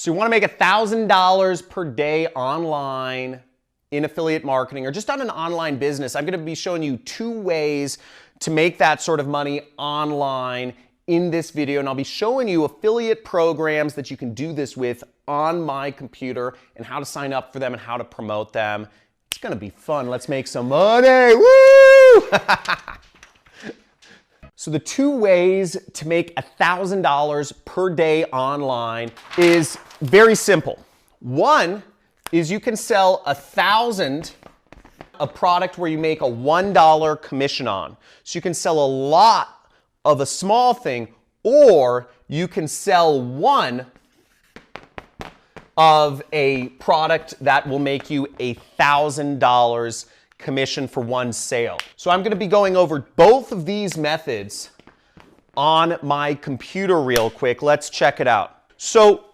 So you want to make $1,000 per day online in affiliate marketing or just on an online business. I'm going to be showing you 2 ways to make that sort of money online in this video, and I'll be showing you affiliate programs that you can do this with on my computer and how to sign up for them and how to promote them. It's going to be fun. Let's make some money. Woo! So the 2 ways to make $1,000 per day online is very simple. One is you can sell 1,000 a product where you make a $1 commission on. So you can sell a lot of a small thing, or you can sell one of a product that will make you $1,000 commission for one sale. So I'm going to be going over both of these methods on my computer real quick. Let's check it out. So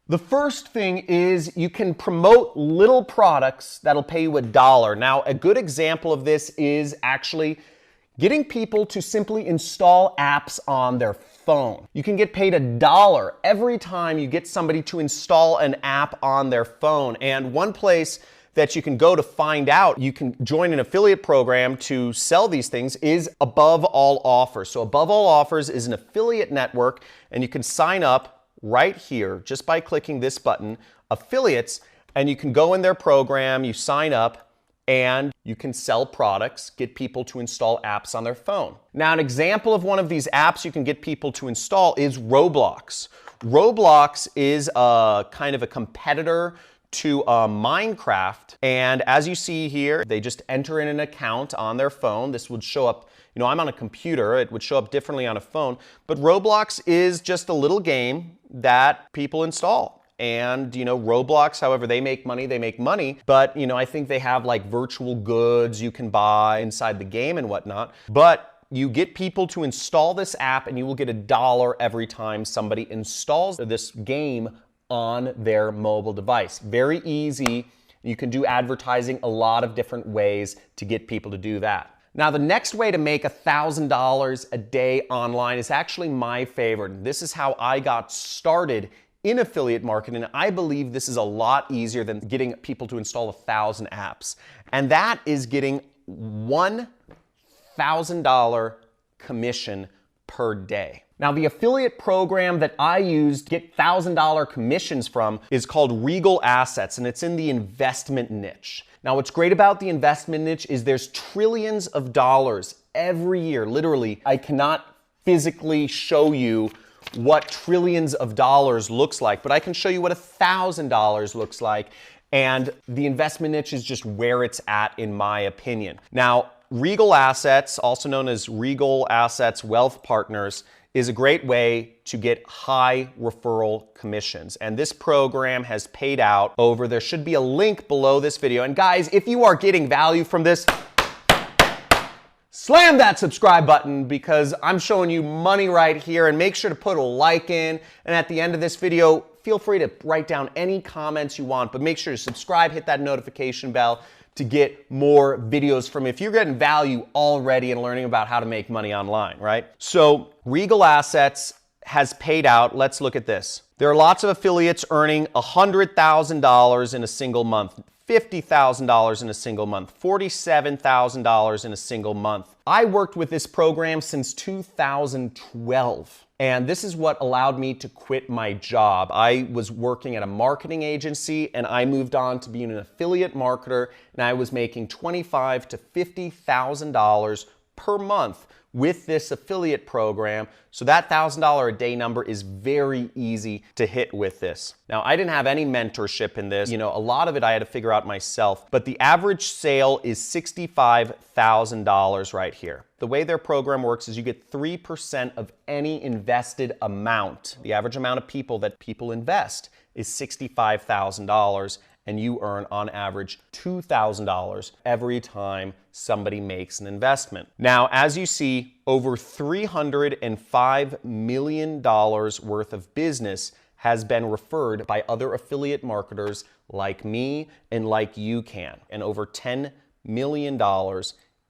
the first thing is you can promote little products that'll pay you $1. Now, a good example of this is actually getting people to simply install apps on their phone. You can get paid $1 every time you get somebody to install an app on their phone. And one place that you can go to find out you can join an affiliate program to sell these things is Above All Offers. So Above All Offers is an affiliate network, and you can sign up right here just by clicking this button, Affiliates, and you can go in their program, you sign up, and you can sell products, get people to install apps on their phone. Now, an example of one of these apps you can get people to install is Roblox. Roblox is a kind of a competitor to Minecraft, and as you see here, they just enter in an account on their phone. This would show up, I'm on a computer, it would show up differently on a phone, but Roblox is just a little game that people install. And, Roblox, however, they make money, but, I think they have like virtual goods you can buy inside the game and whatnot. But you get people to install this app and you will get $1 every time somebody installs this game on their mobile device. Very easy. You can do advertising a lot of different ways to get people to do that. Now, the next way to make $1,000 a day online is actually my favorite. This is how I got started in affiliate marketing. I believe this is a lot easier than getting people to install 1,000 apps. And that is getting $1,000 commission per day. Now, the affiliate program that I used to get $1,000 commissions from is called Regal Assets, and it's in the investment niche. Now, what's great about the investment niche is there's trillions of dollars every year. Literally, I cannot physically show you what trillions of dollars looks like, but I can show you what $1,000 looks like. And the investment niche is just where it's at, in my opinion. Now, Regal Assets, also known as Regal Assets Wealth Partners, is a great way to get high referral commissions. And this program has paid out over, there should be a link below this video. And guys, if you are getting value from this, slam that subscribe button because I'm showing you money right here, and make sure to put a like in. And at the end of this video, feel free to write down any comments you want, but make sure to subscribe, hit that notification bell to get more videos from me if you're getting value already and learning about how to make money online, right? So Regal Assets has paid out. Let's look at this. There are lots of affiliates earning $100,000 in a single month, $50,000 in a single month, $47,000 in a single month. I worked with this program since 2012. And this is what allowed me to quit my job. I was working at a marketing agency and I moved on to being an affiliate marketer, and I was making $25,000 to $50,000 per month with this affiliate program. So that $1,000 a day number is very easy to hit with this. Now, I didn't have any mentorship in this. A lot of it I had to figure out myself, but the average sale is $65,000 right here. The way their program works is you get 3% of any invested amount. The average amount of people that people invest is $65,000, and you earn on average $2,000 every time somebody makes an investment. Now, as you see, over $305 million worth of business has been referred by other affiliate marketers like me and like YouCan, and over $10 million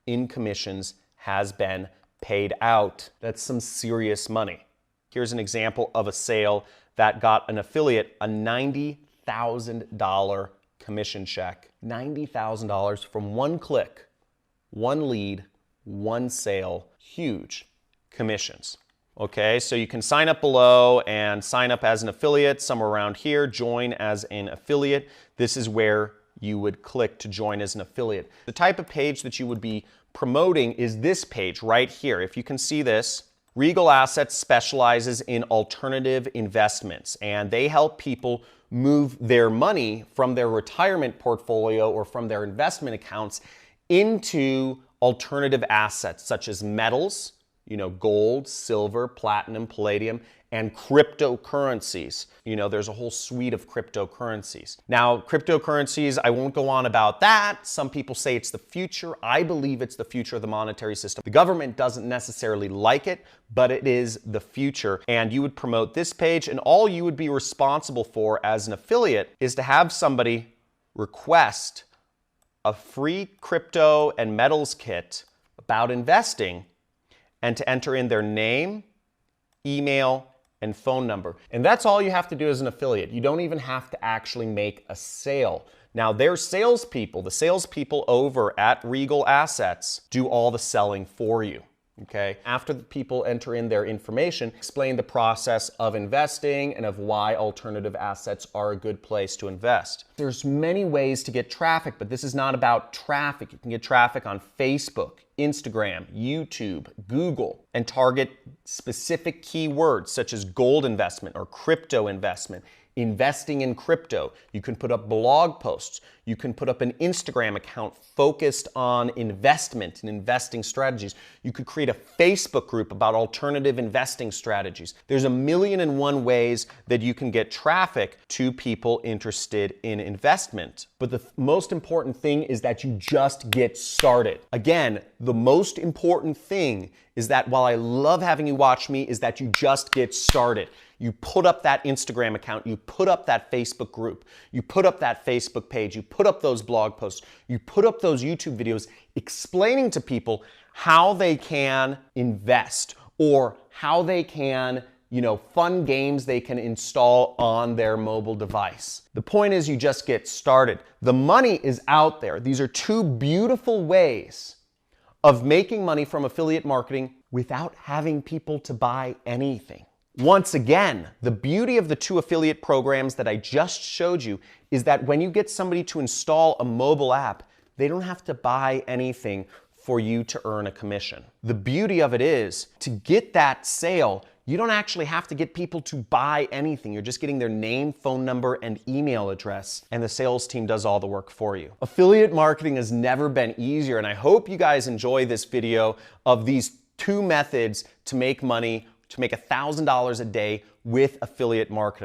in commissions has been paid out. That's some serious money. Here's an example of a sale that got an affiliate a $90,000 commission check. $90,000 from one click, one lead, one sale, huge commissions. Okay, so you can sign up below and sign up as an affiliate, somewhere around here, join as an affiliate. This is where you would click to join as an affiliate. The type of page that you would be promoting is this page right here. If you can see this, Regal Assets specializes in alternative investments, and they help people move their money from their retirement portfolio or from their investment accounts into alternative assets such as metals, gold, silver, platinum, palladium, and cryptocurrencies. There's a whole suite of cryptocurrencies. Now, cryptocurrencies, I won't go on about that. Some people say it's the future. I believe it's the future of the monetary system. The government doesn't necessarily like it, but it is the future. And you would promote this page, and all you would be responsible for as an affiliate is to have somebody request a free crypto and metals kit about investing, and to enter in their name, email, and phone number. And that's all you have to do as an affiliate. You don't even have to actually make a sale. Now, their salespeople, the salespeople over at Regal Assets, do all the selling for you. Okay? After the people enter in their information, explain the process of investing and of why alternative assets are a good place to invest. There's many ways to get traffic, but this is not about traffic. You can get traffic on Facebook, Instagram, YouTube, Google, and target specific keywords such as gold investment or crypto investment, investing in crypto. You can put up blog posts. You can put up an Instagram account focused on investment and investing strategies. You could create a Facebook group about alternative investing strategies. There's 1,000,001 ways that you can get traffic to people interested in investment. But the most important thing is that you just get started. Again, the most important thing is that while I love having you watch me, is that you just get started. You put up that Instagram account, you put up that Facebook group, you put up that Facebook page, you put up those blog posts, you put up those YouTube videos explaining to people how they can invest or how they can, fun games they can install on their mobile device. The point is you just get started. The money is out there. These are two beautiful ways of making money from affiliate marketing without having people to buy anything. Once again, the beauty of the two affiliate programs that I just showed you is that when you get somebody to install a mobile app, they don't have to buy anything for you to earn a commission. The beauty of it is, to get that sale, you don't actually have to get people to buy anything. You're just getting their name, phone number, and email address, and the sales team does all the work for you. Affiliate marketing has never been easier, and I hope you guys enjoy this video of these two methods to make money, to make $1,000 a day with affiliate marketing.